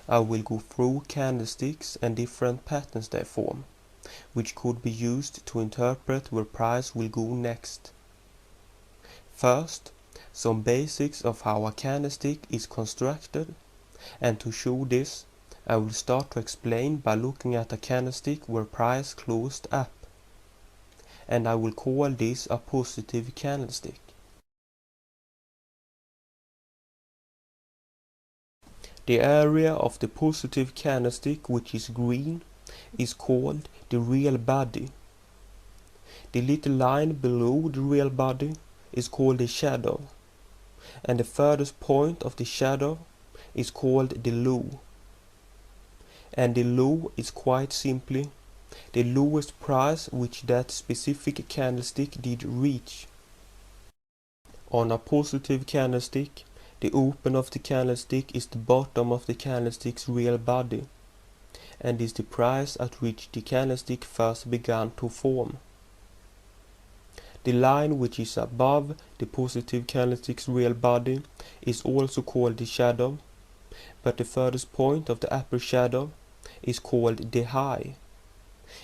I will go through candlesticks and different patterns they form, which could be used to interpret where price will go next. First, some basics of how a candlestick is constructed, and to show this, I will start to explain by looking at a candlestick where price closed up, and I will call this a positive candlestick. The area of the positive candlestick, which is green, is called the real body. The little line below the real body is called the shadow, and the furthest point of the shadow is called the low. And the low is quite simply the lowest price which that specific candlestick did reach. On a positive candlestick, the open of the candlestick is the bottom of the candlestick's real body, and is the price at which the candlestick first began to form. The line which is above the positive candlestick's real body is also called the shadow, but the furthest point of the upper shadow is called the high,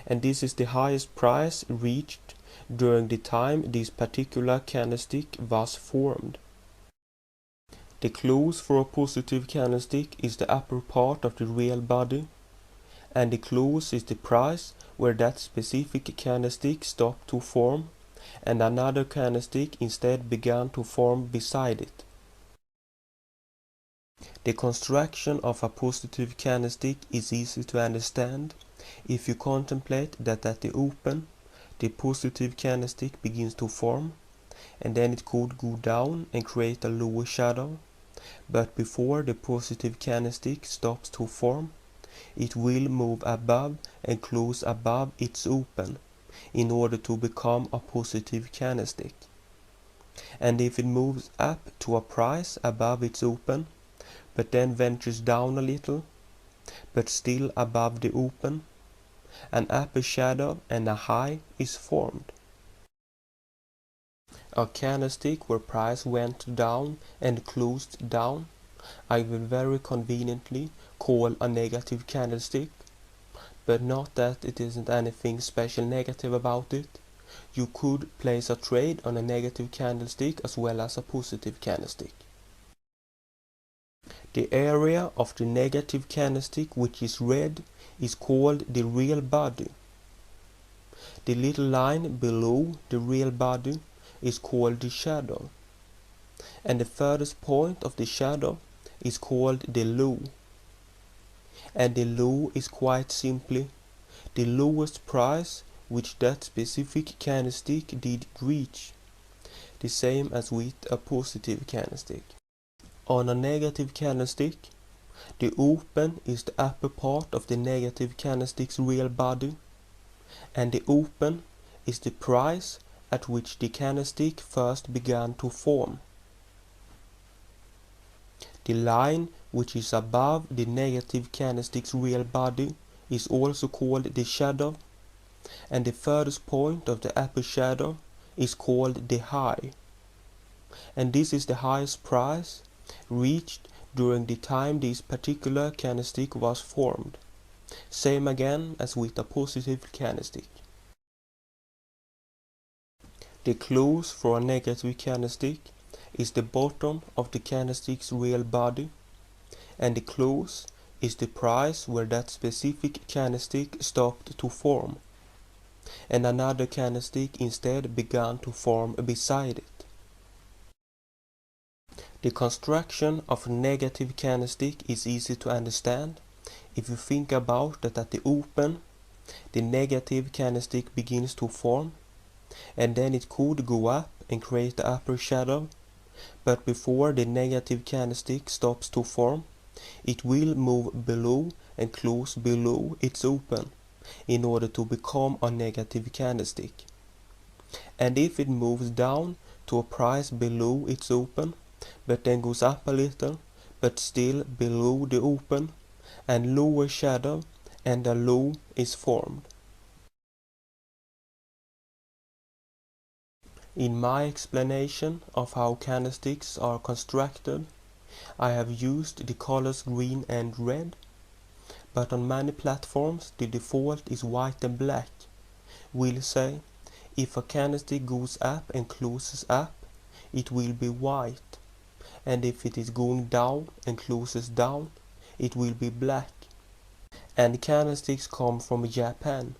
and this is the highest price reached during the time this particular candlestick was formed. The close for a positive candlestick is the upper part of the real body, and the close is the price where that specific candlestick stopped to form, and another candlestick instead began to form beside it. The construction of a positive candlestick is easy to understand if you contemplate that at the open, the positive candlestick begins to form, and then it could go down and create a lower shadow, but before the positive candlestick stops to form, it will move above and close above its open in order to become a positive candlestick. And if it moves up to a price above its open, but then ventures down a little, but still above the open, an upper shadow and a high is formed. A candlestick where price went down and closed down, I will very conveniently call a negative candlestick, but not that it isn't anything special negative about it. You could place a trade on a negative candlestick as well as a positive candlestick. The area of the negative candlestick, which is red, is called the real body. The little line below the real body is called the shadow, and the furthest point of the shadow is called the low. And the low is quite simply the lowest price which that specific candlestick did reach, the same as with a positive candlestick. On a negative candlestick, the open is the upper part of the negative candlestick's real body, and the open is the price at which the candlestick first began to form. The line which is above the negative candlestick's real body is also called the shadow, and the furthest point of the upper shadow is called the high, and this is the highest price reached during the time this particular candlestick was formed, same again as with a positive candlestick. The close for a negative candlestick is the bottom of the candlestick's real body, and the close is the price where that specific candlestick stopped to form, and another candlestick instead began to form beside it. The construction of a negative candlestick is easy to understand if you think about that at the open, the negative candlestick begins to form, and then it could go up and create the upper shadow, but before the negative candlestick stops to form, it will move below and close below its open in order to become a negative candlestick. And if it moves down to a price below its open, but then goes up a little, but still below the open, and lower shadow and a low is formed. In my explanation of how candlesticks are constructed, I have used the colors green and red, but on many platforms the default is white and black. We'll say if a candlestick goes up and closes up, it will be white, and if it is going down and closes down, it will be black. And candlesticks come from Japan,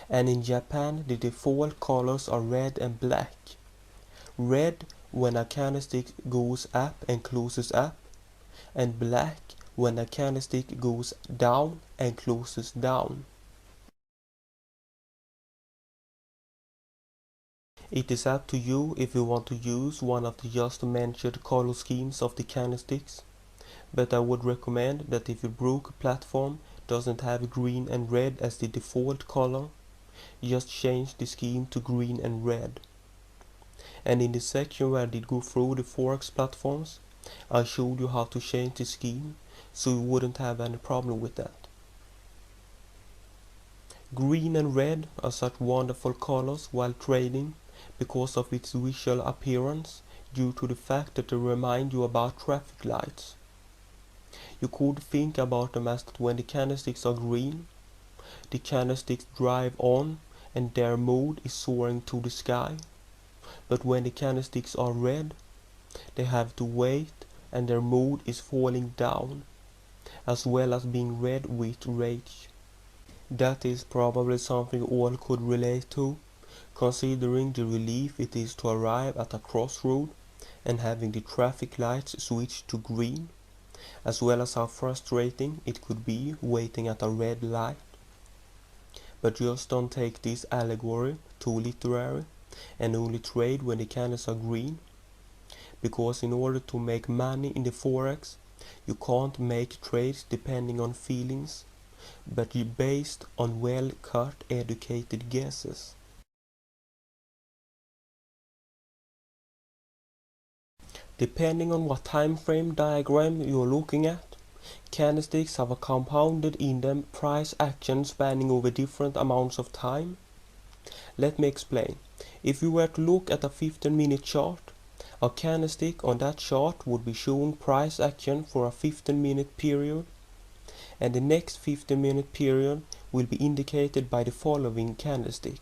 and in Japan the default colors are red and black. Red when a candlestick goes up and closes up, and black when a candlestick goes down and closes down. It is up to you if you want to use one of the just mentioned color schemes of the candlesticks, but I would recommend that if your broker platform doesn't have green and red as the default color, just change the scheme to green and red. And in the section where I did go through the Forex platforms, I showed you how to change the scheme so you wouldn't have any problem with that. Green and red are such wonderful colors while trading because of its visual appearance, due to the fact that they remind you about traffic lights. You could think about them as that when the candlesticks are green, the candlesticks drive on and their mode is soaring to the sky, but when the candlesticks are red, they have to wait and their mode is falling down, as well as being red with rage. That is probably something all could relate to, considering the relief it is to arrive at a crossroad and having the traffic lights switch to green, as well as how frustrating it could be waiting at a red light. But just don't take this allegory too literary and only trade when the candles are green, because in order to make money in the Forex, you can't make trades depending on feelings, but based on well-cut educated guesses. Depending on what time frame diagram you're looking at, candlesticks have a compounded in them price action spanning over different amounts of time. Let me explain. If you were to look at a 15-minute chart, a candlestick on that chart would be showing price action for a 15-minute period, and the next 15-minute period will be indicated by the following candlestick.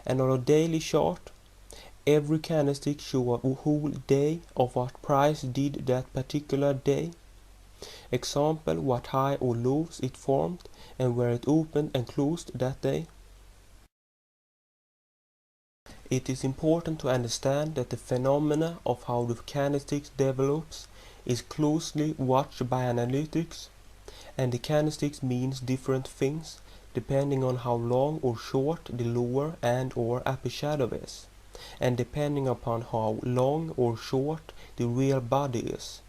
And on a daily chart, every candlestick shows a whole day of what price did that particular day. Example, what high or lows it formed and where it opened and closed that day. It is important to understand that the phenomena of how the candlesticks develops is closely watched by analytics, and the candlesticks means different things depending on how long or short the lower and or upper shadow is, and depending upon how long or short the real body is.